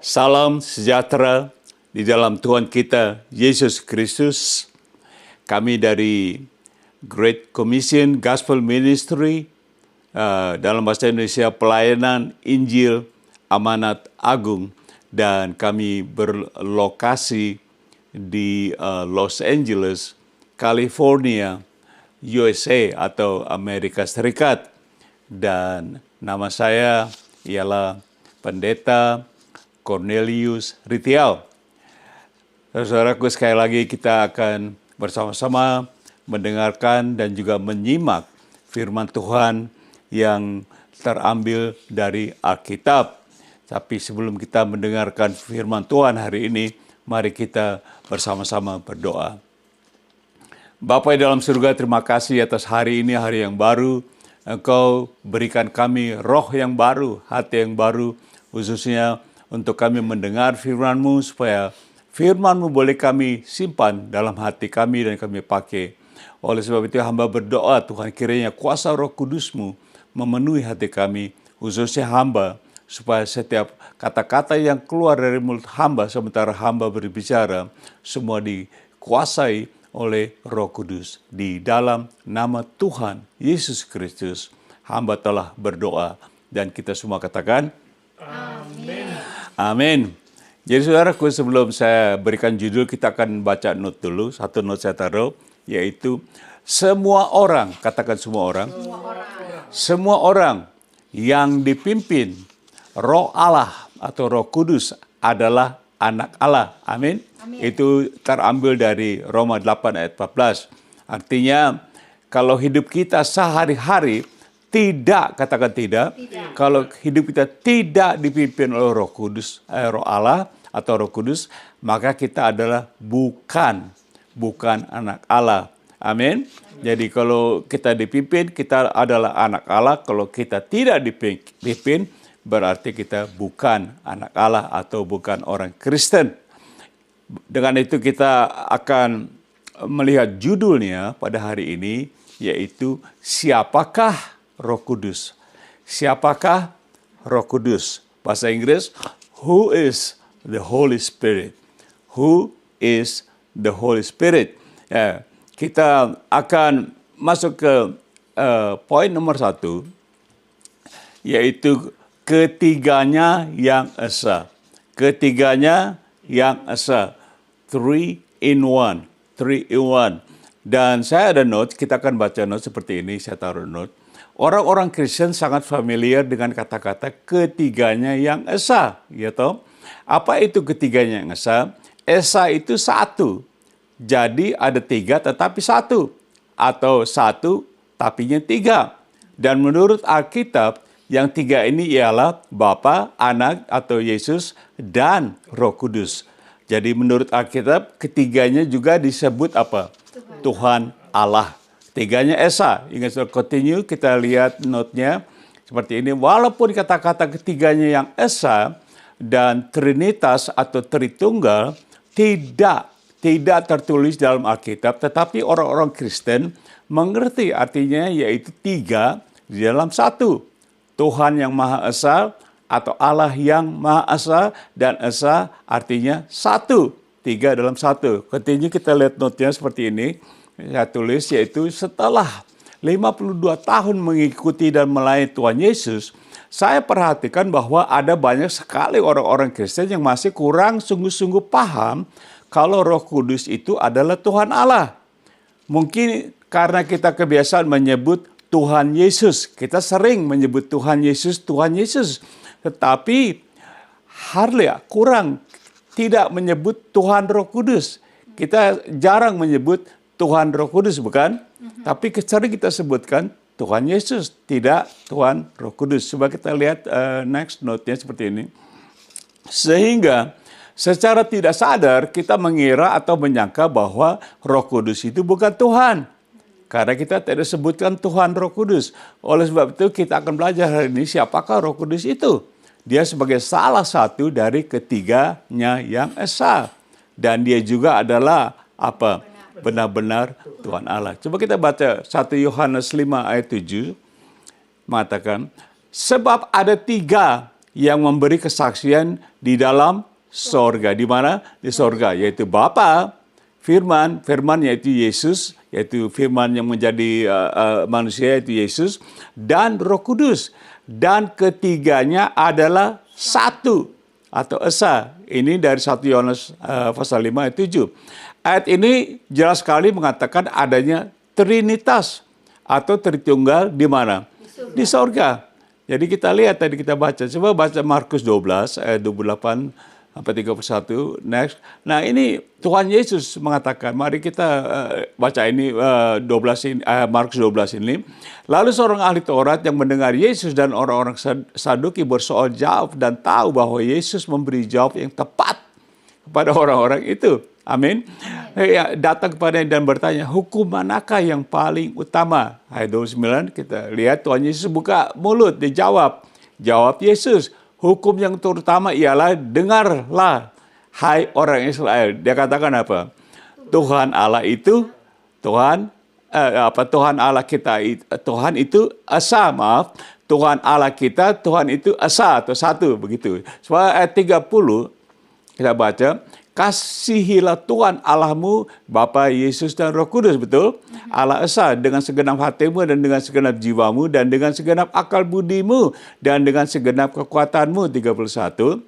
Salam sejahtera di dalam Tuhan kita, Yesus Kristus. Kami dari Great Commission Gospel Ministry, dalam bahasa Indonesia Pelayanan Injil Amanat Agung. Dan kami berlokasi di Los Angeles, California, USA atau Amerika Serikat. Dan nama saya ialah Pendeta Cornelius Ritial. Saudaraku, sekali lagi kita akan bersama-sama mendengarkan dan juga menyimak firman Tuhan yang terambil dari Alkitab. Tapi sebelum kita mendengarkan firman Tuhan hari ini, mari kita bersama-sama berdoa. Bapa di dalam surga, terima kasih atas hari ini, hari yang baru. Engkau berikan kami roh yang baru, hati yang baru, khususnya untuk kami mendengar firman-Mu, supaya firman-Mu boleh kami simpan dalam hati kami dan kami pakai. Oleh sebab itu hamba berdoa, Tuhan, kiranya kuasa Roh Kudus-Mu memenuhi hati kami, khususnya hamba, supaya setiap kata-kata yang keluar dari mulut hamba sementara hamba berbicara, semua dikuasai oleh Roh Kudus. Di dalam nama Tuhan Yesus Kristus, hamba telah berdoa, dan kita semua katakan, Amin. Amin. Jadi saudaraku, sebelum saya berikan judul, kita akan baca note dulu. Satu note saya taruh, yaitu semua orang, katakan semua orang. Semua orang yang dipimpin Roh Allah atau Roh Kudus adalah anak Allah. Amin. Amin. Itu terambil dari Roma 8 ayat 14. Artinya, kalau hidup kita sehari-hari tidak, katakan tidak. Kalau hidup kita tidak dipimpin oleh Roh Kudus, Roh Allah atau Roh Kudus, maka kita adalah bukan anak Allah. Amin. Jadi kalau kita dipimpin, kita adalah anak Allah. Kalau kita tidak dipimpin, berarti kita bukan anak Allah atau bukan orang Kristen. Dengan itu kita akan melihat judulnya pada hari ini, yaitu siapakah Roh Kudus? Siapakah Roh Kudus? Bahasa Inggris, who is the Holy Spirit? Who is the Holy Spirit? Ya, kita akan masuk ke poin nomor 1, yaitu ketiganya yang esa. Ketiganya yang esa. 3 in 1. 3 in 1. Dan saya ada note, kita akan baca note seperti ini, saya taruh note. Orang-orang Kristen sangat familiar dengan kata-kata ketiganya yang esa, ya toh? Apa itu ketiganya yang esa? Esa itu satu. Jadi ada 3 tetapi 1. Atau 1 tapinya 3. Dan menurut Alkitab, yang 3 ini ialah Bapa, Anak atau Yesus, dan Roh Kudus. Jadi menurut Alkitab, ketiganya juga disebut apa? Tuhan Allah. Tiganya esa. Ingat, continue, kita lihat note-nya seperti ini. Walaupun kata-kata ketiganya yang esa dan Trinitas atau Tritunggal tidak tertulis dalam Alkitab, tetapi orang-orang Kristen mengerti artinya, yaitu 3 di dalam 1. Tuhan yang Maha Esa atau Allah yang Maha Esa, dan Esa artinya 1. 3 dalam 1. Continue, kita lihat note-nya seperti ini. Saya tulis, yaitu setelah 52 tahun mengikuti dan melayani Tuhan Yesus, saya perhatikan bahwa ada banyak sekali orang-orang Kristen yang masih kurang sungguh-sungguh paham kalau Roh Kudus itu adalah Tuhan Allah. Mungkin karena kita kebiasaan menyebut Tuhan Yesus. Kita sering menyebut Tuhan Yesus, Tuhan Yesus. Tetapi kurang tidak menyebut Tuhan Roh Kudus. Kita jarang menyebut Tuhan Roh Kudus, bukan? Tapi sering kita sebutkan Tuhan Yesus, tidak Tuhan Roh Kudus. Coba kita lihat next note-nya seperti ini. Sehingga secara tidak sadar kita mengira atau menyangka bahwa Roh Kudus itu bukan Tuhan. Karena kita tidak sebutkan Tuhan Roh Kudus. Oleh sebab itu kita akan belajar hari ini siapakah Roh Kudus itu. Dia sebagai salah satu dari ketiganya yang esa. Dan dia juga adalah apa? Benar-benar Tuhan Allah. Coba kita baca 1 Yohanes 5 ayat 7. Mengatakan, sebab ada 3 yang memberi kesaksian di dalam sorga. Di mana? Di sorga, yaitu Bapa, Firman yaitu Yesus, yaitu Firman yang menjadi manusia yaitu Yesus, dan Roh Kudus. Dan ketiganya adalah satu atau esa. Ini dari 1 Yohanes pasal 5 ayat 7. Ayat ini jelas sekali mengatakan adanya Trinitas atau Tritunggal di mana? Di sorga. Jadi kita lihat tadi kita baca. Coba baca Markus 12 ayat 28 sampai 31. Next. Nah ini Tuhan Yesus mengatakan, mari kita baca ini 12 ini, Markus 12 ini. Lalu seorang ahli Taurat yang mendengar Yesus dan orang-orang Saduki bersoal jawab dan tahu bahwa Yesus memberi jawab yang tepat kepada orang-orang itu. Amin. Ya, datang kepadanya dan bertanya, hukum manakah yang paling utama? Ayat 29 kita lihat Tuhan Yesus buka mulut, dijawab. Jawab Yesus, hukum yang terutama ialah dengarlah, hai orang Israel. Dia katakan apa? Tuhan Allah itu, Tuhan Allah kita, Tuhan itu esa, maaf. Tuhan Allah kita, Tuhan itu esa atau satu, begitu. Soal ayat 30 kita baca, kasihilah Tuhan Allahmu, Bapa, Yesus, dan Roh Kudus, betul? Allah Esa, dengan segenap hatimu, dan dengan segenap jiwamu, dan dengan segenap akal budimu, dan dengan segenap kekuatanmu. 31,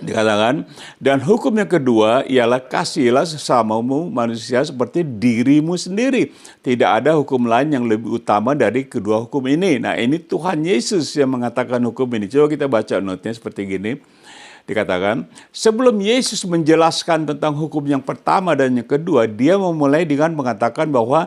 dikatakan, dan hukum yang kedua ialah kasihilah sesamamu manusia seperti dirimu sendiri. Tidak ada hukum lain yang lebih utama dari kedua hukum ini. Nah ini Tuhan Yesus yang mengatakan hukum ini. Coba kita baca notnya seperti gini. Dikatakan, sebelum Yesus menjelaskan tentang hukum yang pertama dan yang kedua, dia memulai dengan mengatakan bahwa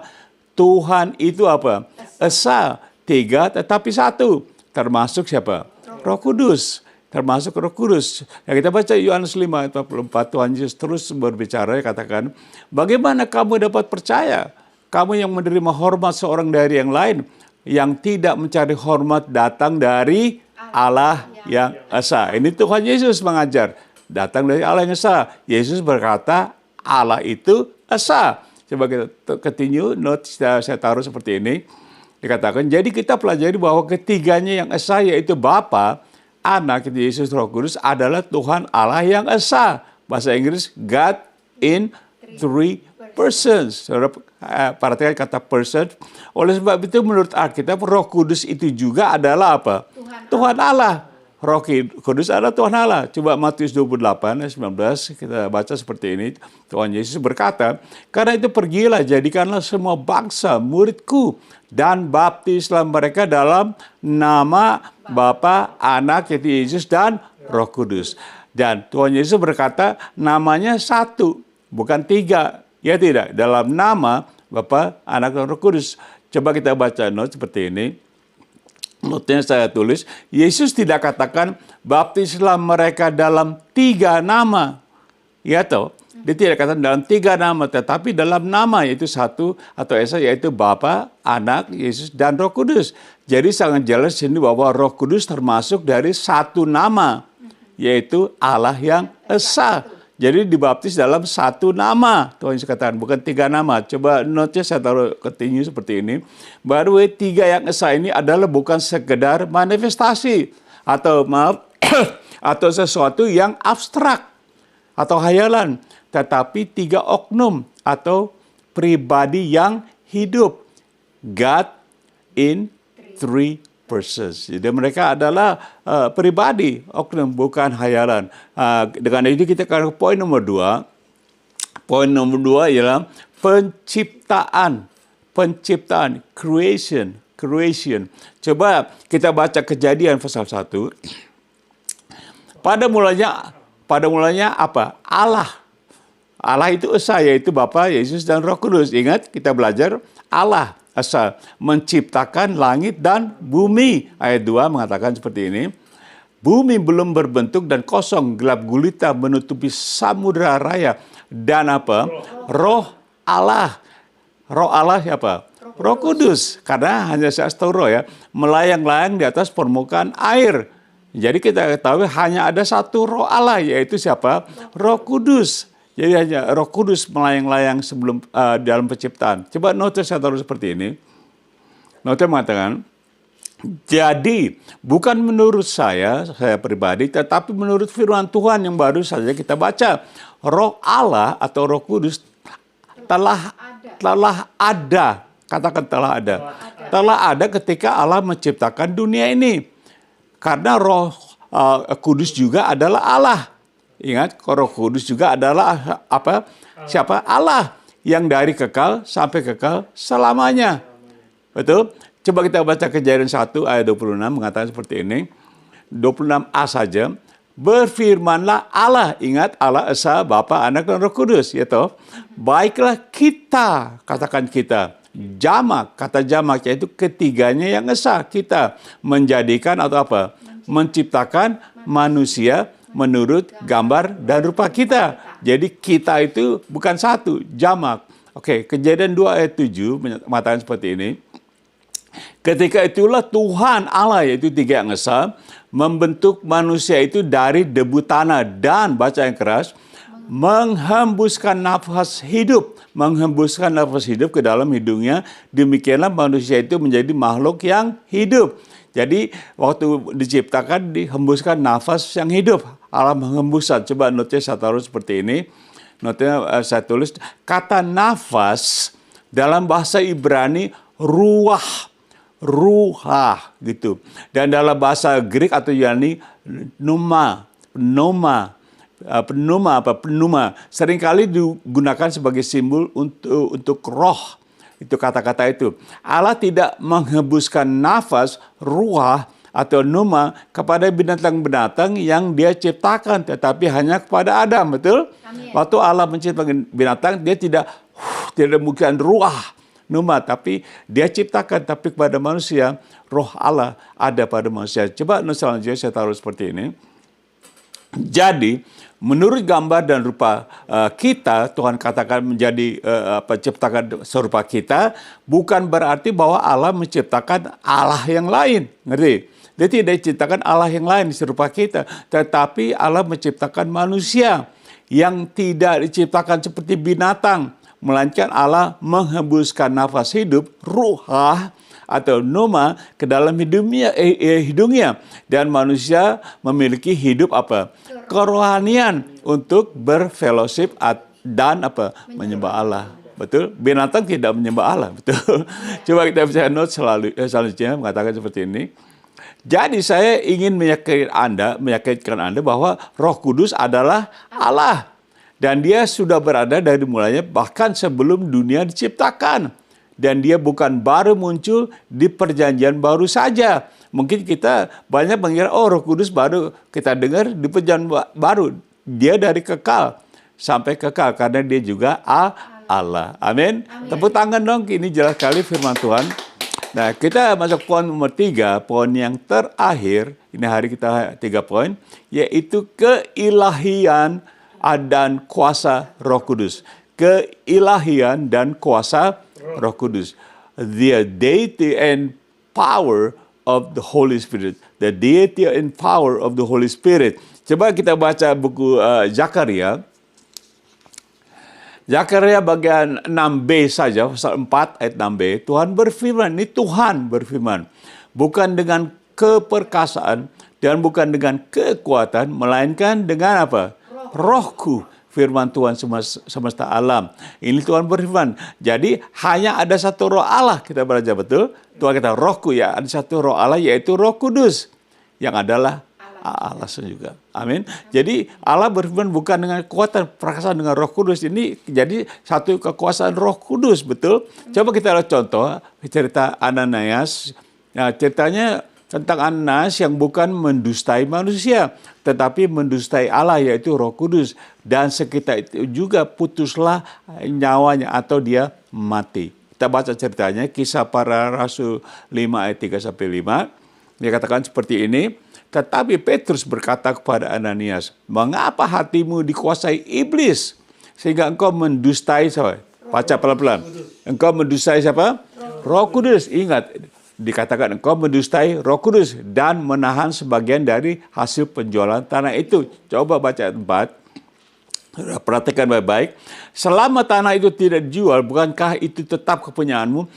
Tuhan itu apa? Esa, tiga tetapi satu. Termasuk siapa? Roh Kudus. Termasuk Roh Kudus. Ya, kita baca Yohanes 5 ayat 44, Tuhan Yesus terus berbicara, katakan, bagaimana kamu dapat percaya? Kamu yang menerima hormat seorang dari yang lain, yang tidak mencari hormat datang dari Allah yang esa. Ini Tuhan Yesus mengajar. Datang dari Allah yang esa. Yesus berkata, Allah itu esa. Coba kita continue, note saya taruh seperti ini. Dikatakan, jadi kita pelajari bahwa ketiganya yang esa, yaitu Bapa, Anak, itu Yesus, Roh Kudus, adalah Tuhan Allah yang esa. Bahasa Inggris, God in three persons. Saudara perhatikan kata person. Oleh sebab itu menurut Alkitab, Roh Kudus itu juga adalah apa? Tuhan Allah. Roh Kudus adalah Tuhan Allah. Coba Matius 28 ayat 19 kita baca seperti ini. Tuhan Yesus berkata, karena itu pergilah, jadikanlah semua bangsa muridku dan baptislah mereka dalam nama Bapa, Anak, yaitu Yesus, dan Roh Kudus. Dan Tuhan Yesus berkata namanya satu, bukan tiga. Ya tidak, dalam nama Bapa, Anak, dan Roh Kudus. Coba kita baca note seperti ini. Notnya saya tulis, Yesus tidak katakan baptislah mereka dalam tiga nama. Ya toh, dia tidak katakan dalam tiga nama, tetapi dalam nama, yaitu satu atau esa, yaitu Bapa, Anak, Yesus, dan Roh Kudus. Jadi sangat jelas ini bahwa Roh Kudus termasuk dari satu nama, yaitu Allah yang esa. Jadi dibaptis dalam satu nama. Tuhan Yesus katakan, bukan tiga nama. Coba note-nya saya taruh continue seperti ini. Baru tiga yang esa ini adalah bukan sekedar manifestasi. Atau maaf, atau sesuatu yang abstrak. Atau hayalan. Tetapi tiga oknum atau pribadi yang hidup. God in three persons. Jadi mereka adalah pribadi, oknum, bukan hayalan. Dengan itu kita ke poin nomor 2. Poin nomor 2 ialah penciptaan. Penciptaan, creation. Coba kita baca Kejadian pasal 1. Pada mulanya apa? Allah. Allah itu esa, yaitu Bapa, Yesus, dan Roh Kudus. Ingat, kita belajar Allah esa menciptakan langit dan bumi. Ayat 2 mengatakan seperti ini. Bumi belum berbentuk dan kosong, gelap gulita menutupi samudera raya. Dan apa? Roh Allah. Roh Allah siapa? Roh Kudus. Karena hanya satu roh ya, melayang-layang di atas permukaan air. Jadi kita ketahui hanya ada satu roh Allah, yaitu siapa? Roh Kudus. Jadi hanya Roh Kudus melayang-layang sebelum dalam penciptaan. Coba note saya taruh seperti ini. Note mengatakan, Jadi, bukan menurut saya pribadi, tetapi menurut firman Tuhan yang baru saja kita baca. Roh Allah atau Roh Kudus telah ada. Katakan telah ada. Telah ada ketika Allah menciptakan dunia ini. Karena Roh Kudus juga adalah Allah. Ingat, Roh Kudus juga adalah apa? Siapa? Allah yang dari kekal sampai kekal selamanya. Betul? Coba kita baca Kejadian 1 ayat 26 mengatakan seperti ini. 26a saja. Berfirmanlah Allah. Ingat, Allah Esa, Bapa, Anak, dan Roh Kudus. Ya toh? Baiklah kita, katakan kita. Jamak, kata jamak yaitu ketiganya yang esa. Kita menjadikan atau apa? Menciptakan manusia menurut gambar dan rupa kita. Jadi kita itu bukan satu, jamak. Oke, Kejadian 2 ayat 7 mengatakan seperti ini. Ketika itulah Tuhan Allah, yaitu tiga yang esa, membentuk manusia itu dari debu tanah dan, baca yang keras, menghembuskan nafas hidup. Menghembuskan nafas hidup ke dalam hidungnya. Demikianlah manusia itu menjadi makhluk yang hidup. Jadi waktu diciptakan dihembuskan nafas yang hidup. Allah menghembuskan. Coba notnya saya taruh seperti ini. Notnya saya tulis. Kata nafas dalam bahasa Ibrani ruah. Ruhah gitu. Dan dalam bahasa Greek atau Yunani pneuma. Pneuma seringkali digunakan sebagai simbol untuk roh. Itu kata-kata itu. Allah tidak menghembuskan nafas ruah atau pneuma kepada binatang-binatang yang Dia ciptakan, tetapi hanya kepada Adam, betul? Amin. Waktu Allah menciptakan binatang, Dia tidak mungkin ruah pneuma, tapi Dia ciptakan, tapi kepada manusia roh Allah ada pada manusia. Coba selanjutnya saya taruh seperti ini. Jadi, menurut gambar dan rupa kita, Tuhan katakan menjadi ciptakan serupa kita, bukan berarti bahwa Allah menciptakan Allah yang lain. Ngerti? Dia tidak menciptakan Allah yang lain serupa kita, tetapi Allah menciptakan manusia yang tidak diciptakan seperti binatang, melainkan Allah menghembuskan nafas hidup, ruhah, atau pneuma ke dalam hidungnya. Dan manusia memiliki hidup apa? Kerohanian untuk berfellowship dan apa? Menyembah Allah. Betul? Binatang tidak menyembah Allah. Betul? Coba kita baca note selanjutnya mengatakan seperti ini. Jadi saya ingin meyakinkan Anda bahwa Roh Kudus adalah Allah. Dan Dia sudah berada dari mulanya bahkan sebelum dunia diciptakan. Dan Dia bukan baru muncul di perjanjian baru saja. Mungkin kita banyak mengira, Roh Kudus baru kita dengar di perjanjian baru. Dia dari kekal sampai kekal karena Dia juga Allah. Amin. Tepuk tangan dong, ini jelas sekali firman Tuhan. Nah, kita masuk poin nomor 3, poin yang terakhir. Ini hari kita 3 poin, yaitu keilahian dan kuasa Roh Kudus. Keilahian dan kuasa Roh Kudus. The deity and power of the Holy Spirit. The deity and power of the Holy Spirit. Coba kita baca buku Zakaria. Zakaria bagian 6b saja, pasal 4 ayat 6b. Tuhan berfirman, ini Tuhan berfirman. Bukan dengan keperkasaan dan bukan dengan kekuatan, melainkan dengan apa? Rohku. Firman Tuhan semesta alam. Ini Tuhan berfirman. Jadi hanya ada satu roh Allah. Kita baca betul. Tuhan kata rohku, ya ada satu roh Allah, yaitu Roh Kudus. Yang adalah Allah juga. Amin. Jadi Allah berfirman bukan dengan kekuatan, perasaan dengan Roh Kudus. Ini jadi satu kekuasaan Roh Kudus, betul. Coba kita lihat contoh cerita Ananias. Nah, ceritanya tentang Ananias yang bukan mendustai manusia, tetapi mendustai Allah, yaitu Roh Kudus. Dan sekitar itu juga putuslah nyawanya atau dia mati. Kita baca ceritanya, Kisah Para Rasul 5 ayat 3-5. Dia katakan seperti ini. Tetapi Petrus berkata kepada Ananias, mengapa hatimu dikuasai iblis sehingga engkau mendustai siapa? Baca pelan-pelan. Engkau mendustai siapa? Roh Kudus. Ingat, dikatakan engkau mendustai Roh Kudus dan menahan sebagian dari hasil penjualan tanah itu. Coba baca ayat 4. Perhatikan baik-baik. Selama tanah itu tidak dijual, bukankah itu tetap kepunyaanmu?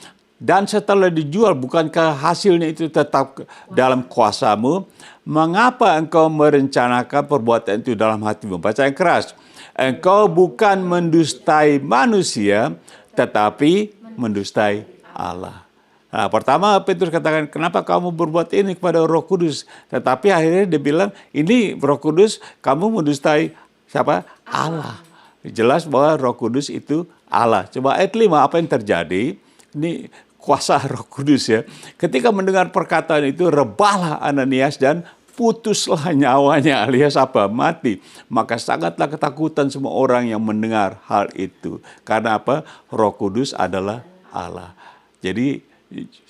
Dan setelah dijual, bukankah hasilnya itu tetap dalam kuasamu? Mengapa engkau merencanakan perbuatan itu dalam hatimu? Baca yang keras. Engkau bukan mendustai manusia, tetapi mendustai Allah. Nah, pertama Petrus katakan, kenapa kamu berbuat ini kepada Roh Kudus? Tetapi akhirnya dia bilang, ini Roh Kudus, kamu mendustai siapa? Allah. Jelas bahwa Roh Kudus itu Allah. Coba ayat 5, apa yang terjadi? Ini kuasa Roh Kudus ya. Ketika mendengar perkataan itu, rebahlah Ananias dan putuslah nyawanya, alias apa? Mati. Maka sangatlah ketakutan semua orang yang mendengar hal itu. Karena apa? Roh Kudus adalah Allah. Jadi,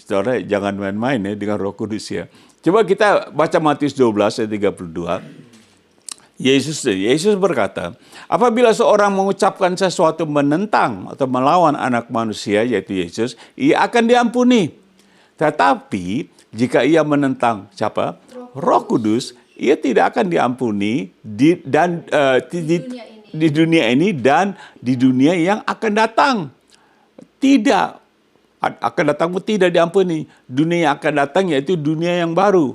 saudara jangan main-main ya dengan Roh Kudus ya. Coba kita baca Matius 12 ayat 32. Yesus berkata, apabila seorang mengucapkan sesuatu menentang atau melawan anak manusia, yaitu Yesus, ia akan diampuni. Tetapi jika ia menentang siapa? Roh Kudus, ia tidak akan diampuni di dunia ini dan di dunia yang akan datang. Tidak akan datang pun tidak diampuni. Dunia yang akan datang yaitu dunia yang baru.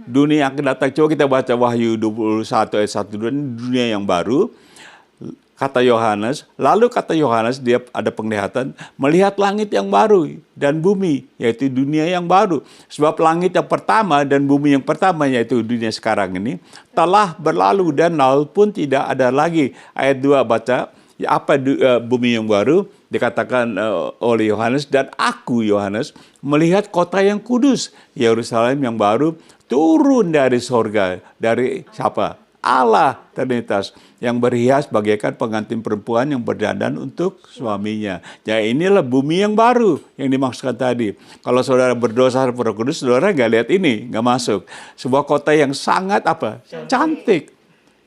Dunia yang akan datang. Coba kita baca Wahyu 21 ayat 1-2. Dunia yang baru. Kata Yohanes. Lalu kata Yohanes, dia ada penglihatan. Melihat langit yang baru dan bumi. Yaitu dunia yang baru. Sebab langit yang pertama dan bumi yang pertama, yaitu dunia sekarang ini, telah berlalu dan laut pun tidak ada lagi. Ayat 2 baca. Apa bumi yang baru? Dikatakan oleh Yohanes, dan aku Yohanes melihat kota yang kudus, Yerusalem yang baru, turun dari sorga. Dari siapa? Allah Trinitas, yang berhias bagaikan pengantin perempuan yang berdandan untuk suaminya. Ya, inilah bumi yang baru yang dimaksudkan tadi. Kalau saudara berdosa Roh Kudus, saudara nggak lihat ini, nggak masuk. Sebuah kota yang sangat apa? Cantik.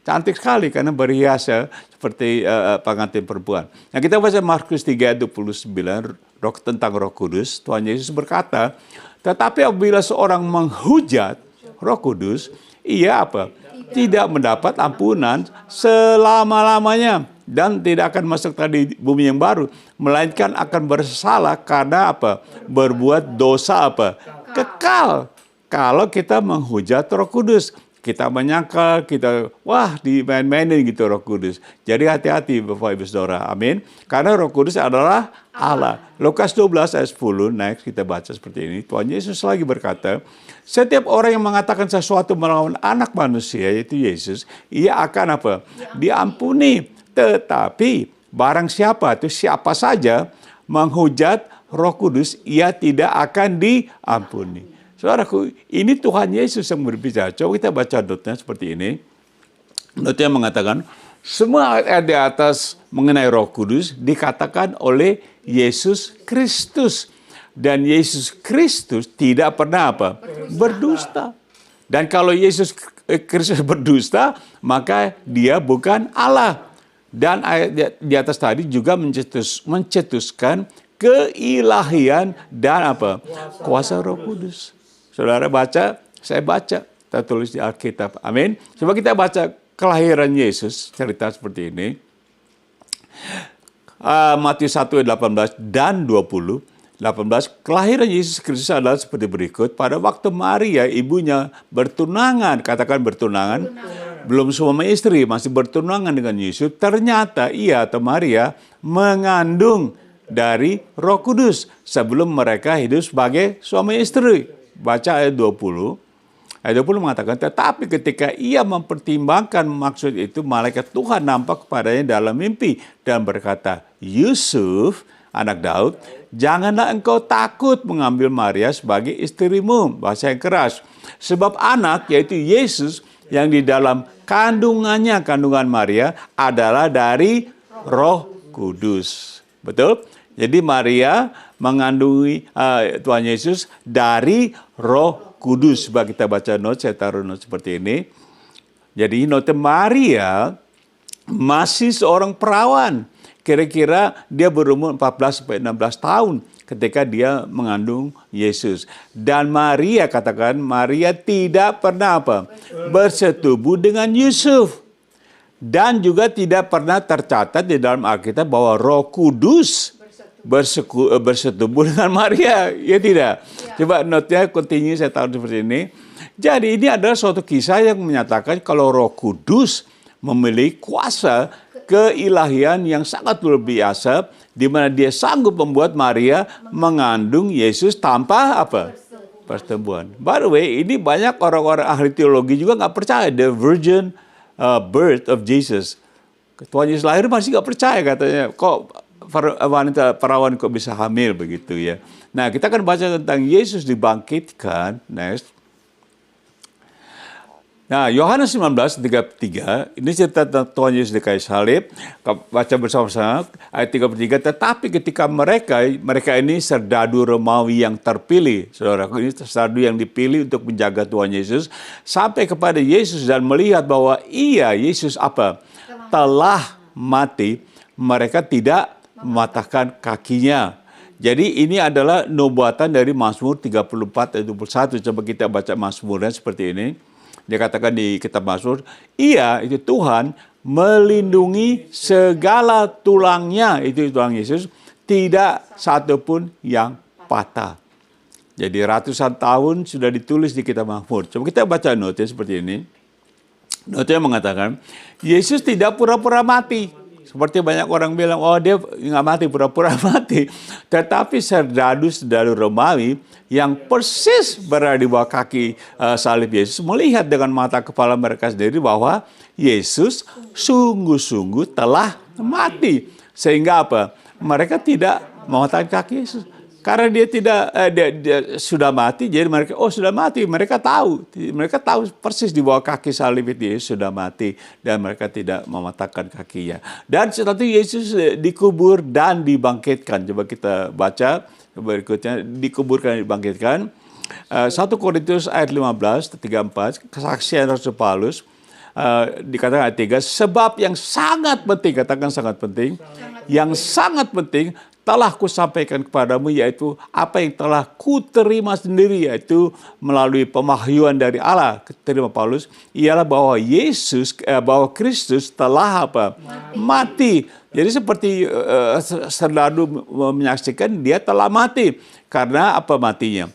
Cantik sekali karena berhias ya, seperti pengantin perempuan. Nah, kita baca Markus 3 ayat 29 tentang Roh Kudus. Tuhan Yesus berkata, tetapi apabila seorang menghujat Roh Kudus, ia apa? Tidak mendapat ampunan selama-lamanya dan tidak akan masuk tadi bumi yang baru, melainkan akan bersalah karena apa? Berbuat dosa apa? Kekal. Kalau kita menghujat Roh Kudus, kita menyangka, kita dimain-mainin gitu Roh Kudus. Jadi hati-hati Bapak Ibu Saudara. Amin. Karena Roh Kudus adalah Allah. Lukas 12 ayat 10, next kita baca seperti ini. Tuhan Yesus lagi berkata, setiap orang yang mengatakan sesuatu melawan anak manusia, yaitu Yesus, ia akan apa? Diampuni. Tetapi barang siapa saja menghujat Roh Kudus, ia tidak akan diampuni. Saudaraku, ini Tuhan Yesus yang berbicara. Coba kita baca notnya seperti ini. Notnya mengatakan, semua ayat di atas mengenai Roh Kudus dikatakan oleh Yesus Kristus. Dan Yesus Kristus tidak pernah apa? Berdusta. Dan kalau Yesus Kristus berdusta, maka dia bukan Allah. Dan ayat di atas tadi juga mencetuskan keilahian dan apa? Kuasa Roh Kudus. Saudara baca, saya baca, tertulis di Alkitab. Amin. Coba kita baca kelahiran Yesus, cerita seperti ini. Matius 1 ayat 18 dan 20. 18, kelahiran Yesus Kristus adalah seperti berikut. Pada waktu Maria, ibunya bertunangan, katakan bertunangan, belum suami istri, masih bertunangan dengan Yusuf. Ternyata ia atau Maria mengandung dari Roh Kudus sebelum mereka hidup sebagai suami istri. Baca ayat 20. Ayat 20 mengatakan, tetapi ketika ia mempertimbangkan maksud itu, malaikat Tuhan nampak kepadanya dalam mimpi dan berkata, Yusuf, anak Daud, janganlah engkau takut mengambil Maria sebagai istrimu. Bahasa yang keras. Sebab anak, yaitu Yesus, yang di dalam kandungannya, kandungan Maria, adalah dari Roh Kudus. Betul? Jadi Maria mengandungi Tuhan Yesus dari Roh Kudus. Coba kita baca note, saya taruh note seperti ini. Jadi note Maria masih seorang perawan. Kira-kira dia berumur 14-16 tahun ketika dia mengandung Yesus. Dan Maria, katakan, Maria tidak pernah apa? Bersetubuh dengan Yusuf. Dan juga tidak pernah tercatat di dalam Alkitab bahwa Roh Kudus bersetubuh dengan Maria, ya tidak? Coba note-nya continue, saya tahu seperti ini. Jadi ini adalah suatu kisah yang menyatakan kalau Roh Kudus memiliki kuasa keilahian yang sangat luar biasa, di mana dia sanggup membuat Maria mengandung Yesus tanpa apa? Persetubuhan. By the way, ini banyak orang-orang ahli teologi juga nggak percaya the virgin birth of Jesus. Tuhan Yesus lahir masih nggak percaya, katanya. Kok wanita perawan kok bisa hamil begitu ya. Nah, kita akan baca tentang Yesus dibangkitkan. Next. Nah, Yohanes 19:33, ini cerita tentang Tuhan Yesus di kayu salib. Baca bersama-sama ayat 33. Tetapi ketika mereka ini serdadu Romawi yang terpilih, saudaraku, ini serdadu yang dipilih untuk menjaga Tuhan Yesus, sampai kepada Yesus dan melihat bahwa Yesus apa? Telah mati, mereka tidak mematahkan kakinya. Jadi ini adalah nubuatan dari Mazmur 34 ayat 21. Coba kita baca Mazmurnya seperti ini. Dia katakan di kitab Mazmur, itu Tuhan melindungi segala tulangnya, itu tulang Yesus, tidak satupun yang patah. Jadi ratusan tahun sudah ditulis di kitab Mazmur. Coba kita baca notnya seperti ini. Notnya mengatakan, Yesus tidak pura-pura mati. Seperti banyak orang bilang, oh dia nggak mati, pura-pura mati. Tetapi serdadu Romawi yang persis berada di bawah kaki salib Yesus melihat dengan mata kepala mereka sendiri bahwa Yesus sungguh-sungguh telah mati. Sehingga apa? Mereka tidak mematahkan kaki Yesus. Karena dia tidak dia sudah mati, jadi mereka sudah mati. Mereka tahu persis di bawah kaki salib itu Yesus sudah mati dan mereka tidak mematahkan kakinya. Dan setelah itu Yesus dikubur dan dibangkitkan. Coba kita baca berikutnya, dikubur dan dibangkitkan. 1 Korintus ayat 15:34, kesaksian Rasul Paulus. Dikatakan ayat 3, sebab yang sangat penting, katakan sangat penting, yang sangat penting telah kusampaikan kepadamu, yaitu apa yang telah kuterima sendiri, yaitu melalui pemahyuan dari Allah, terima Paulus, ialah bahwa bahwa Kristus telah apa? Mati. Jadi seperti serdadu menyaksikan dia telah mati. Karena apa matinya?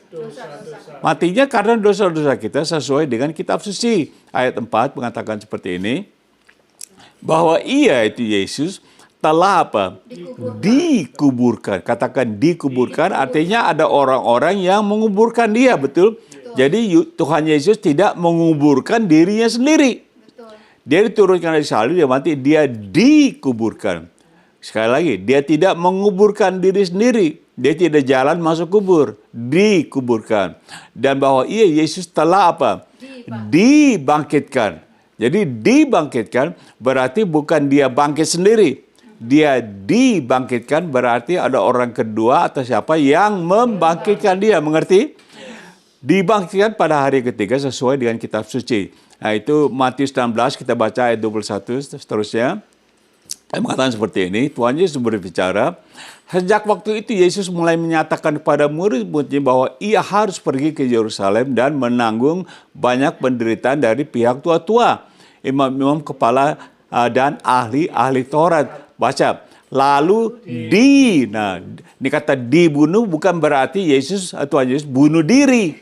Matinya karena dosa-dosa kita sesuai dengan kitab suci. Ayat 4 mengatakan seperti ini, bahwa itu Yesus telah apa? Dikuburkan. Katakan dikuburkan, artinya ada orang-orang yang menguburkan dia, betul? Jadi Tuhan Yesus tidak menguburkan dirinya sendiri. Dia diturunkan dari salib, dia mati, dia dikuburkan. Sekali lagi, dia tidak menguburkan diri sendiri. Dia tidak jalan masuk kubur, dikuburkan. Dan bahwa Yesus telah apa? Dibangkitkan. Jadi dibangkitkan berarti bukan dia bangkit sendiri. Dia dibangkitkan berarti ada orang kedua atau siapa yang membangkitkan dia, mengerti? Dibangkitkan pada hari ketiga sesuai dengan kitab suci. Nah itu Matius 16, kita baca ayat 21 seterusnya. Mengatakan seperti ini, Tuhan Yesus berbicara, sejak waktu itu Yesus mulai menyatakan kepada murid-muridnya bahwa ia harus pergi ke Yerusalem dan menanggung banyak penderitaan dari pihak tua-tua, imam-imam kepala dan ahli-ahli Taurat. Baca, lalu ini kata dibunuh bukan berarti Tuhan Yesus bunuh diri.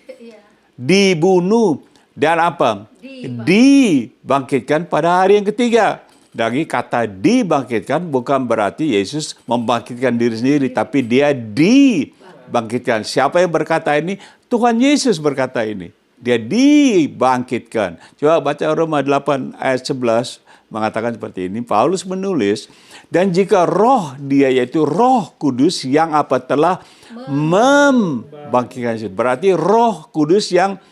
Dibunuh dan apa? Dibangkitkan pada hari yang ketiga. Lagi kata dibangkitkan bukan berarti Yesus membangkitkan diri sendiri, tapi dia dibangkitkan. Siapa yang berkata ini? Tuhan Yesus berkata ini. Dia dibangkitkan. Coba baca Roma 8 ayat 11 mengatakan seperti ini. Paulus menulis, dan jika roh dia, yaitu Roh Kudus yang apa? Telah membangkitkan Yesus. Berarti Roh Kudus yang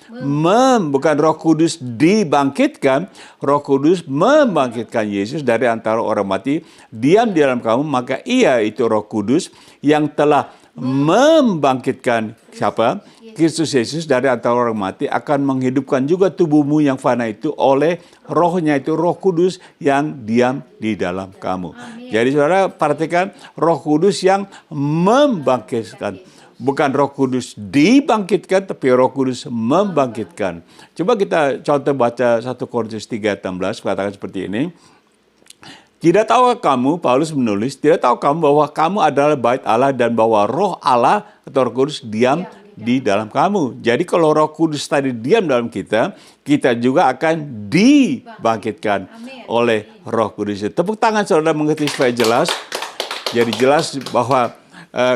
bukan Roh Kudus dibangkitkan, Roh Kudus membangkitkan Yesus dari antara orang mati, diam di dalam kamu, maka ia itu Roh Kudus yang telah membangkitkan siapa? Kristus Yesus dari antara orang mati, akan menghidupkan juga tubuhmu yang fana itu oleh rohnya, itu Roh Kudus yang diam di dalam kamu. Amin. Jadi saudara perhatikan, Roh Kudus yang membangkitkan. Bukan Roh Kudus dibangkitkan, tapi Roh Kudus membangkitkan. Coba kita contoh baca 1 Korintus 3:16, katakan seperti ini. Tidak tahukah kamu, Paulus menulis, tidak tahu kamu bahwa kamu adalah bait Allah dan bahwa roh Allah atau Roh Kudus diam di dalam kamu. Jadi kalau Roh Kudus tadi diam dalam kita, kita juga akan dibangkitkan oleh Roh Kudus. Tepuk tangan saudara mengerti supaya jelas. Jadi jelas bahwa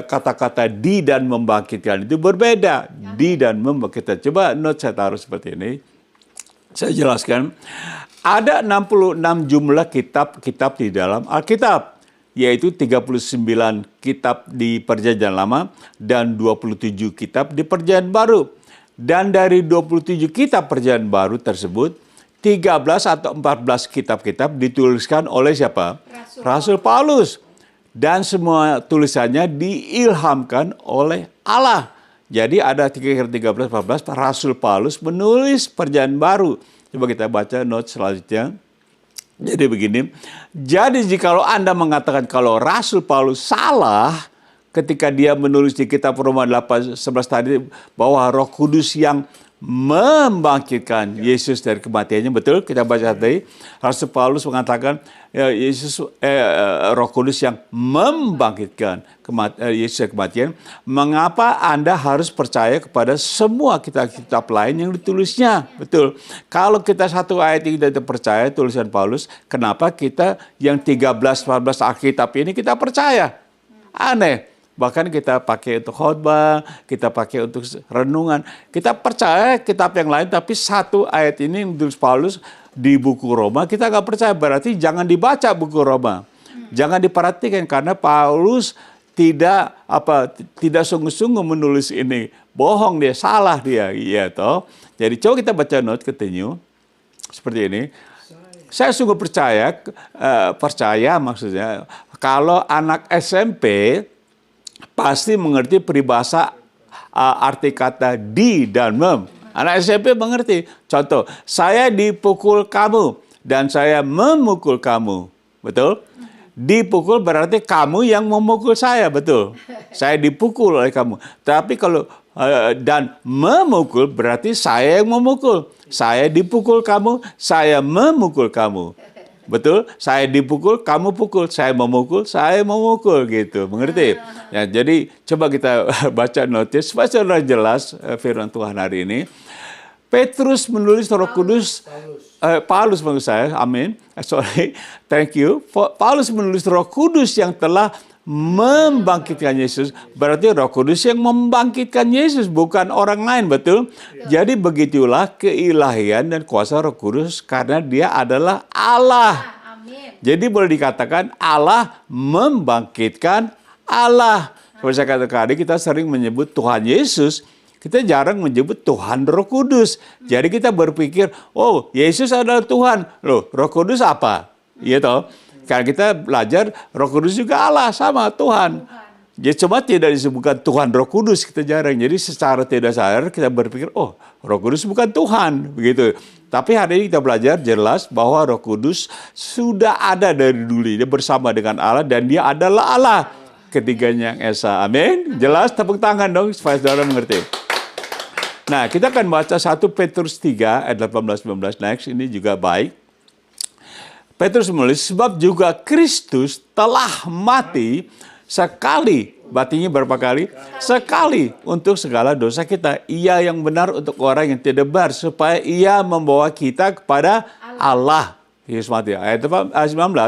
kata-kata di dan membangkitkan itu berbeda. Di dan membangkitkan. Coba note saya taruh seperti ini. Saya jelaskan. Ada 66 jumlah kitab-kitab di dalam Alkitab, yaitu 39 kitab di Perjanjian Lama dan 27 kitab di Perjanjian Baru. Dan dari 27 kitab Perjanjian Baru tersebut, 13 atau 14 kitab-kitab dituliskan oleh siapa? Rasul Paulus. Dan semua tulisannya diilhamkan oleh Allah. Jadi ada 13, 14 Rasul Paulus menulis Perjanjian Baru. Coba kita baca note selanjutnya. Jadi begini, jadi jikalau Anda mengatakan kalau Rasul Paulus salah ketika dia menulis di kitab Roma 8:11 tadi bahwa Roh Kudus yang membangkitkan Yesus dari kematiannya, betul? Kita baca tadi, Rasul Paulus mengatakan Roh Kudus yang membangkitkan Yesus dari kematian. Mengapa Anda harus percaya kepada semua kitab-kitab lain yang ditulisnya? Betul. Kalau kita satu ayat ini tidak percaya tulisan Paulus, kenapa kita yang 13-14 Alkitab ini kita percaya? Aneh. Bahkan kita pakai untuk khotbah, kita pakai untuk renungan. Kita percaya kitab yang lain, tapi satu ayat ini ditulis Paulus di buku Roma, kita nggak percaya. Berarti jangan dibaca buku Roma. Jangan diperhatikan karena Paulus tidak sungguh-sungguh menulis ini. Bohong dia, salah dia. Iya toh. Jadi coba kita baca note continue. Seperti ini. Saya sungguh percaya maksudnya kalau anak SMP pasti mengerti peribahasa arti kata di dan mem. Anak SMP mengerti. Contoh, saya dipukul kamu dan saya memukul kamu. Betul? Dipukul berarti kamu yang memukul saya. Betul? Saya dipukul oleh kamu. Tapi kalau dan memukul berarti saya yang memukul. Saya dipukul kamu, saya memukul kamu. Betul? Saya dipukul, kamu pukul. Saya memukul gitu. Mengerti? Ya, jadi coba kita baca notis supaya saudara jelas firman Tuhan hari ini. Petrus menulis Roh Kudus. Paulus maksud saya. Amin. Thank you. Paulus menulis Roh Kudus yang telah membangkitkan Yesus. Berarti Roh Kudus yang membangkitkan Yesus, bukan orang lain, betul? Jadi begitulah keilahian dan kuasa Roh Kudus karena dia adalah Allah. Amin. Jadi boleh dikatakan Allah membangkitkan Allah. Seperti saya katakan tadi, kita sering menyebut Tuhan Yesus, kita jarang menyebut Tuhan Roh Kudus. Jadi kita berpikir, oh Yesus adalah Tuhan. Loh, Roh Kudus apa? Iya toh? Karena kita belajar Roh Kudus juga Allah, sama Tuhan. Jadi cuma tidak disebutkan Tuhan Roh Kudus, kita jarang. Jadi secara tidak sadar kita berpikir, oh Roh Kudus bukan Tuhan, begitu. Tapi hari ini kita belajar jelas bahwa Roh Kudus sudah ada dari dulu. Dia bersama dengan Allah dan dia adalah Allah. Ketiganya yang Esa. Amin. Jelas, tepuk tangan dong supaya saudara mengerti. Nah, kita akan baca 1 Petrus 3 ayat 18-19 next. Ini juga baik. Petrus menulis, sebab juga Kristus telah mati sekali. Matinya berapa kali? Sekali untuk segala dosa kita. Ia yang benar untuk orang yang tidak benar, supaya ia membawa kita kepada Allah. Yesus mati. Ayat 19,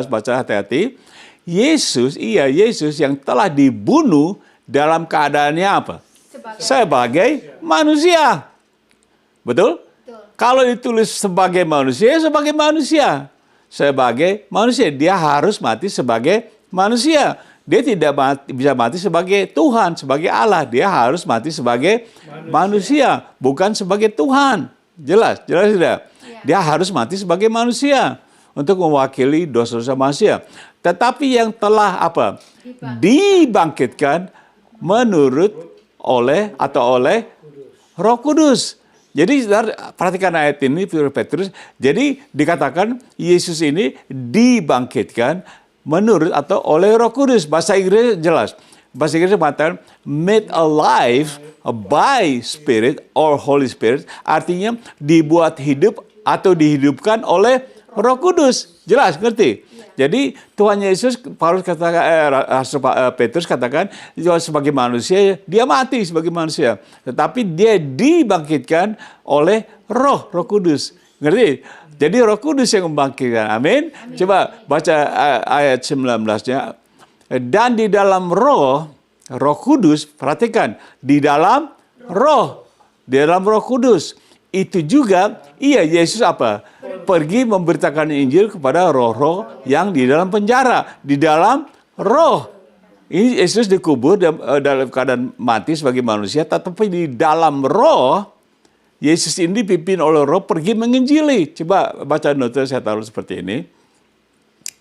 baca hati-hati. Yesus yang telah dibunuh dalam keadaannya apa? Sebagai manusia. Betul? Kalau ditulis sebagai manusia. Sebagai manusia, dia harus mati sebagai manusia. Dia tidak bisa mati sebagai Tuhan, sebagai Allah. Dia harus mati sebagai manusia, bukan sebagai Tuhan. Jelas tidak? Dia harus mati sebagai manusia untuk mewakili dosa-dosa manusia. Tetapi yang telah apa? Dibangkitkan oleh Roh Kudus. Jadi perhatikan ayat ini, Petrus. Jadi dikatakan Yesus ini dibangkitkan menurut atau oleh Roh Kudus. Bahasa Inggris jelas. Bahasa Inggris mengatakan made alive by Spirit or Holy Spirit. Artinya dibuat hidup atau dihidupkan oleh Roh Kudus. Jelas, ngerti? Jadi Tuhan Yesus, Paulus katakan, Petrus katakan, sebagai manusia, dia mati sebagai manusia. Tetapi dia dibangkitkan oleh Roh Kudus. Ngerti? Jadi Roh Kudus yang membangkitkan. Amin. Coba baca ayat 19-nya. Dan di dalam Roh Kudus, perhatikan, di dalam Roh Kudus. Itu juga, Yesus apa? Pergi memberitakan Injil kepada roh-roh yang di dalam penjara. Di dalam Roh. Ini Yesus dikubur dalam keadaan mati sebagai manusia, tetapi di dalam Roh, Yesus ini dipimpin oleh Roh pergi menginjili. Coba baca nota saya taruh seperti ini.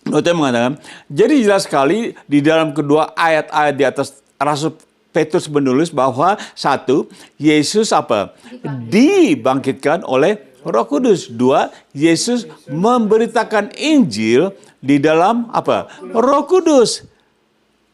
Nota mengatakan, jadi jelas sekali di dalam kedua ayat-ayat di atas Rasul Petrus menulis bahwa satu, Yesus apa? Dibangkitkan oleh Roh Kudus. Dua, Yesus memberitakan Injil di dalam apa? Roh Kudus.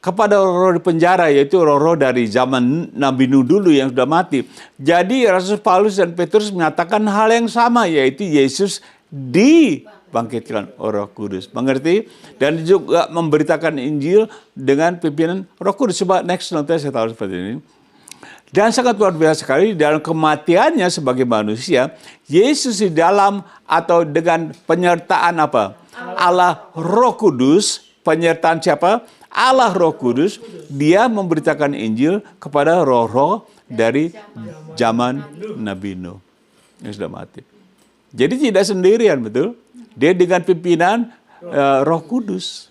Kepada roh-roh di penjara, yaitu roh-roh dari zaman Nabi Nuh dulu yang sudah mati. Jadi Rasul Paulus dan Petrus menyatakan hal yang sama, yaitu Yesus dibangkitkan Roh Kudus. Mengerti? Dan juga memberitakan Injil dengan pimpinan Roh Kudus. Coba next nanti saya tahu seperti ini. Dan sangat luar biasa sekali dalam kematiannya sebagai manusia, Yesus di dalam atau dengan penyertaan apa? Allah Roh Kudus. Penyertaan siapa? Allah Roh Kudus. Dia memberitakan Injil kepada roh-roh dari zaman Nabi Nuh yang sudah mati. Jadi tidak sendirian, betul? Dia dengan pimpinan Roh Kudus.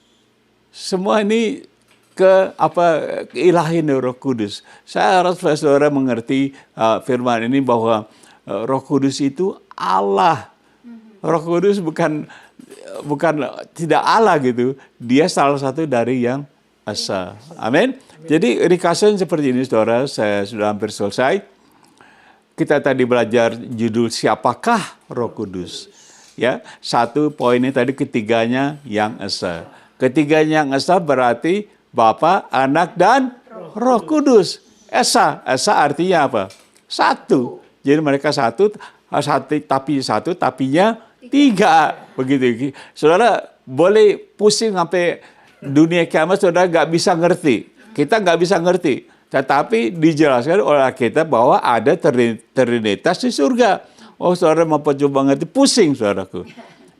Semua ini keilahian Roh Kudus. Saya harap saudara mengerti firman ini bahwa Roh Kudus itu Allah. Roh Kudus bukan tidak Allah gitu. Dia salah satu dari yang Esa. Amin. Jadi ringkasan seperti ini, saudara. Saya sudah hampir selesai. Kita tadi belajar judul siapakah Roh Kudus. Ya, satu poinnya tadi ketiganya yang Esa. Ketiganya yang Esa berarti Bapa, Anak, dan Roh Kudus. Esa artinya apa? Satu. Jadi mereka satu, tapinya tiga. Begitu. Saudara boleh pusing sampai dunia kiamat, saudara nggak bisa ngerti. Kita nggak bisa ngerti. Tetapi dijelaskan oleh kita bahwa ada Trinitas di surga. Oh, saudara mau coba ngerti, pusing saudaraku.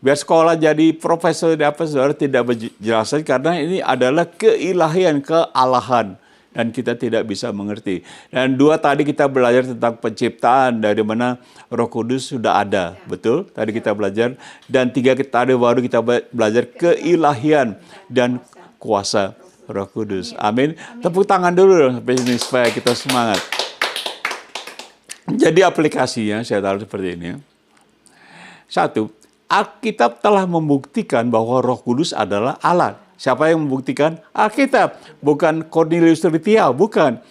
Biar sekolah jadi profesor di apa, saudara tidak berjelasan karena ini adalah keilahian, kealahan. Dan kita tidak bisa mengerti. Dan dua tadi kita belajar tentang penciptaan, dari mana Roh Kudus sudah ada. Betul? Tadi kita belajar. Dan tiga tadi baru kita belajar keilahian dan kuasa Roh Kudus. Amin. Tepuk tangan dulu dong sampai sini supaya kita semangat. Jadi aplikasinya saya taruh seperti ini. Satu, Alkitab telah membuktikan bahwa Roh Kudus adalah Allah. Siapa yang membuktikan? Alkitab. Bukan Cornelius Trithiau, bukan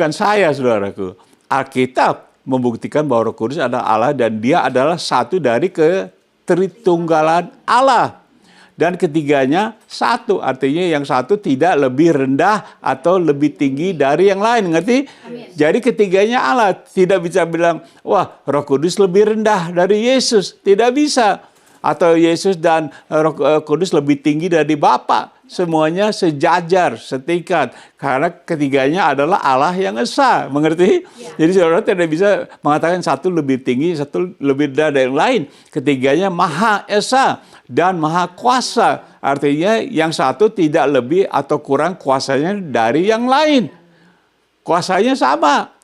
saya, saudaraku. Alkitab membuktikan bahwa Roh Kudus adalah Allah dan dia adalah satu dari ketritunggalan Allah. Dan ketiganya satu, artinya yang satu tidak lebih rendah atau lebih tinggi dari yang lain, ngerti? Amin. Jadi ketiganya Allah. Tidak bisa bilang, wah Roh Kudus lebih rendah dari Yesus. Tidak bisa. Atau Yesus dan Roh Kudus lebih tinggi dari Bapa. Semuanya sejajar, setingkat. Karena ketiganya adalah Allah yang esa. Mengerti? Ya. Jadi saudara tidak bisa mengatakan satu lebih tinggi, satu lebih rendah dari yang lain. Ketiganya Maha Esa dan Maha Kuasa. Artinya yang satu tidak lebih atau kurang kuasanya dari yang lain. Kuasanya sama.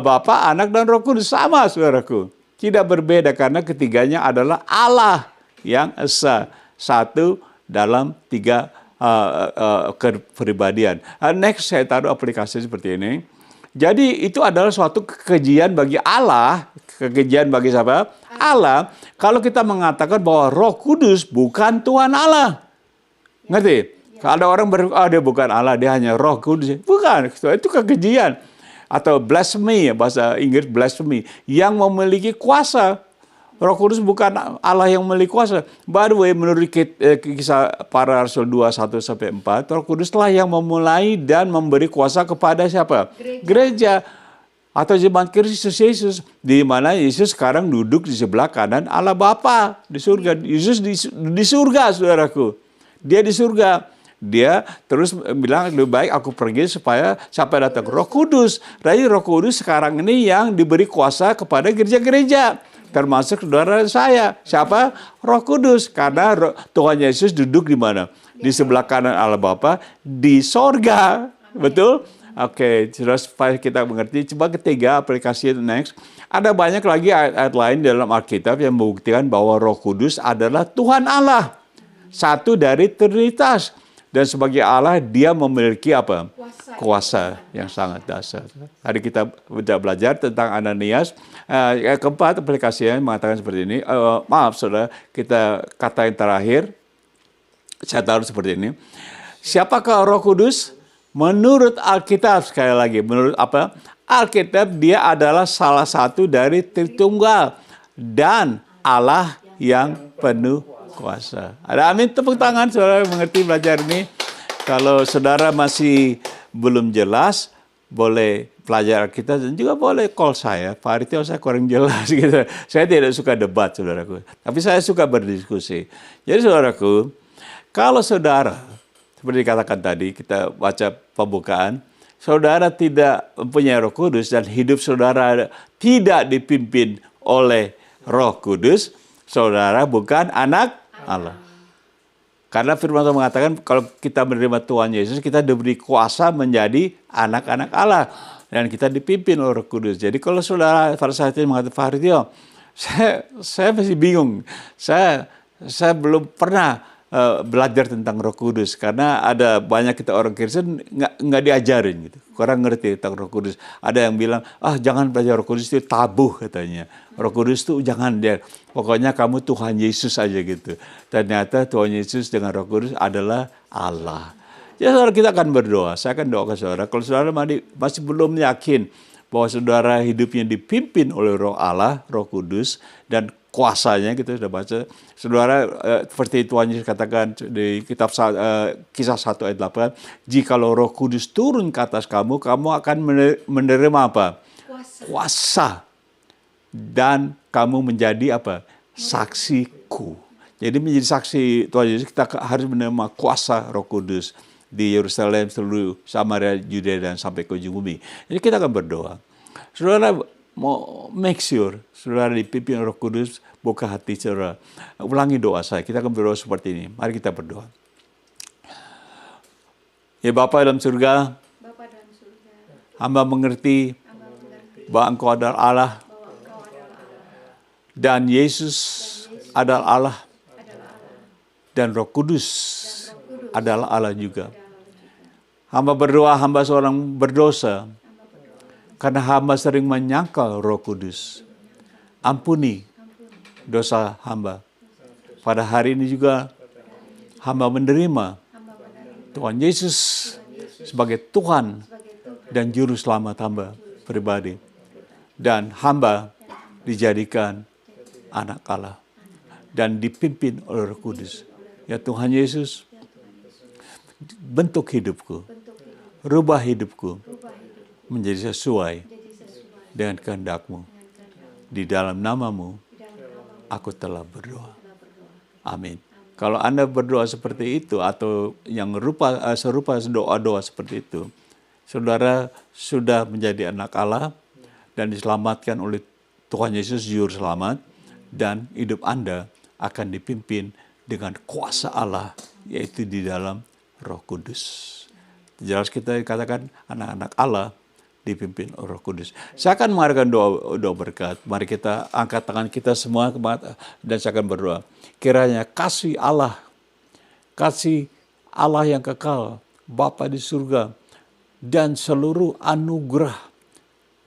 Bapa, Anak, dan Roh Kudus sama, saudaraku. Tidak berbeda karena ketiganya adalah Allah yang esa. Satu dalam tiga kepribadian. Next saya taruh aplikasi seperti ini. Jadi itu adalah suatu kekejian bagi Allah. Kekejian bagi siapa? Allah. Kalau kita mengatakan bahwa Roh Kudus bukan Tuhan Allah. Ngerti? Kalau ada orang dia bukan Allah, dia hanya Roh Kudus. Bukan, itu kekejian. Atau blasphemy, bahasa Inggris blasphemy, yang memiliki kuasa. Roh Kudus bukan Allah yang memiliki kuasa. By the way, menurut kisah para Rasul 2:1-4, Roh Kudus lah yang memulai dan memberi kuasa kepada siapa? Gereja. Atau zaman Kristus Yesus, di mana Yesus sekarang duduk di sebelah kanan Allah Bapa di surga. Yesus di surga, saudaraku. Dia di surga. Dia terus bilang, lebih baik aku pergi supaya sampai datang Roh Kudus. Jadi Roh Kudus sekarang ini yang diberi kuasa kepada gereja-gereja. Termasuk saudara saya. Siapa? Roh Kudus. Karena Tuhan Yesus duduk di mana? Di sebelah kanan Allah Bapa di sorga. Betul? Oke, terus supaya kita mengerti. Coba ketiga, aplikasi next. Ada banyak lagi ayat-ayat lain dalam Alkitab yang membuktikan bahwa Roh Kudus adalah Tuhan Allah. Satu dari Trinitas. Dan sebagai Allah, dia memiliki apa? Kuasa yang sangat dasar. Tadi kita belajar tentang Ananias. Yang keempat, aplikasinya mengatakan seperti ini. Maaf, saudara, kita kata yang terakhir. Saya taruh seperti ini. Siapakah Roh Kudus? Menurut Alkitab, sekali lagi, menurut apa? Alkitab dia adalah salah satu dari Tritunggal dan Allah yang penuh kuasa. Ada amin, tepuk tangan saudara mengerti belajar ini. Kalau saudara masih belum jelas, boleh pelajar kita dan juga boleh call saya. Pak Aritio, saya kurang jelas gitu. Saya tidak suka debat, saudaraku. Tapi saya suka berdiskusi. Jadi saudaraku, kalau saudara seperti dikatakan tadi, kita baca pembukaan, saudara tidak mempunyai Roh Kudus dan hidup saudara tidak dipimpin oleh Roh Kudus, saudara bukan anak Allah. Karena firman Tuhan mengatakan kalau kita menerima Tuhan Yesus, kita diberi kuasa menjadi anak-anak Allah. Dan kita dipimpin oleh Roh Kudus. Jadi kalau saudara pada saat itu mengatakan, Pak Aritio, saya masih bingung. Saya belum pernah belajar tentang Roh Kudus karena ada banyak kita orang Kristen nggak diajarin gitu, kurang ngerti tentang Roh Kudus. Ada yang bilang jangan belajar Roh Kudus, itu tabu katanya. Roh Kudus itu jangan dia, pokoknya kamu Tuhan Yesus aja gitu. Ternyata Tuhan Yesus dengan Roh Kudus adalah Allah. Ya saudara, kita akan berdoa. Saya akan doakan saudara. Kalau saudara masih belum yakin bahwa saudara hidupnya dipimpin oleh Roh Allah, Roh Kudus dan kuasanya, kita sudah baca. Saudara, seperti Tuhan Yesus katakan di kitab Kisah 1 ayat 8, jikalau Roh Kudus turun ke atas kamu, kamu akan menerima apa? Kuasa. Dan kamu menjadi apa? Saksiku. Jadi menjadi saksi Tuhan Yesus, kita harus menerima kuasa Roh Kudus di Yerusalem, seluruh Samaria, Yudea, dan sampai ke ujung bumi. Jadi kita akan berdoa. Saudara, mau make sure saudara dipimpin Roh Kudus, buka hati saudara. Ulangi doa saya. Kita akan berdoa seperti ini. Mari kita berdoa. Ya Bapa dalam surga, hamba mengerti bahwa Engkau adalah Allah dan Yesus adalah Allah dan Roh Kudus adalah Allah juga. Hamba berdoa, hamba seorang berdosa, karena hamba sering menyangkal Roh Kudus. Ampuni dosa hamba. Pada hari ini juga hamba menerima Tuhan Yesus sebagai Tuhan dan Juru Selamat hamba pribadi. Dan hamba dijadikan anak Allah dan dipimpin oleh Roh Kudus. Ya Tuhan Yesus, bentuk hidupku, rubah hidupku menjadi sesuai dengan kehendak-Mu. Di dalam nama-Mu, aku telah berdoa. Amin. Kalau Anda berdoa seperti itu atau yang serupa doa-doa seperti itu, saudara sudah menjadi anak Allah dan diselamatkan oleh Tuhan Yesus Juru Selamat, dan hidup Anda akan dipimpin dengan kuasa Allah, yaitu di dalam Roh Kudus. Jelas kita katakan anak-anak Allah dipimpin Roh Kudus. Saya akan mengadakan doa berkat. Mari kita angkat tangan kita semua dan saya akan berdoa. Kiranya kasih Allah yang kekal, Bapa di surga, dan seluruh anugerah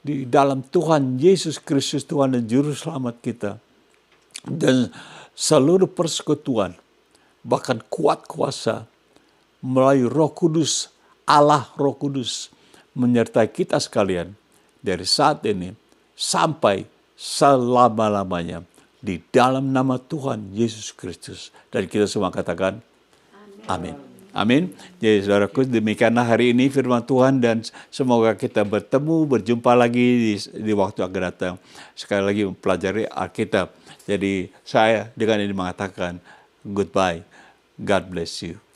di dalam Tuhan Yesus Kristus, Tuhan dan Juru Selamat kita, dan seluruh persekutuan, bahkan kuat kuasa melalui Roh Kudus, Allah Roh Kudus, menyertai kita sekalian dari saat ini sampai selama-lamanya di dalam nama Tuhan Yesus Kristus. Dan kita semua katakan amin. Amin. Jadi saudaraku, demikianlah hari ini firman Tuhan dan semoga kita bertemu, berjumpa lagi di waktu akan datang. Sekali lagi mempelajari Alkitab. Jadi saya dengan ini mengatakan goodbye. God bless you.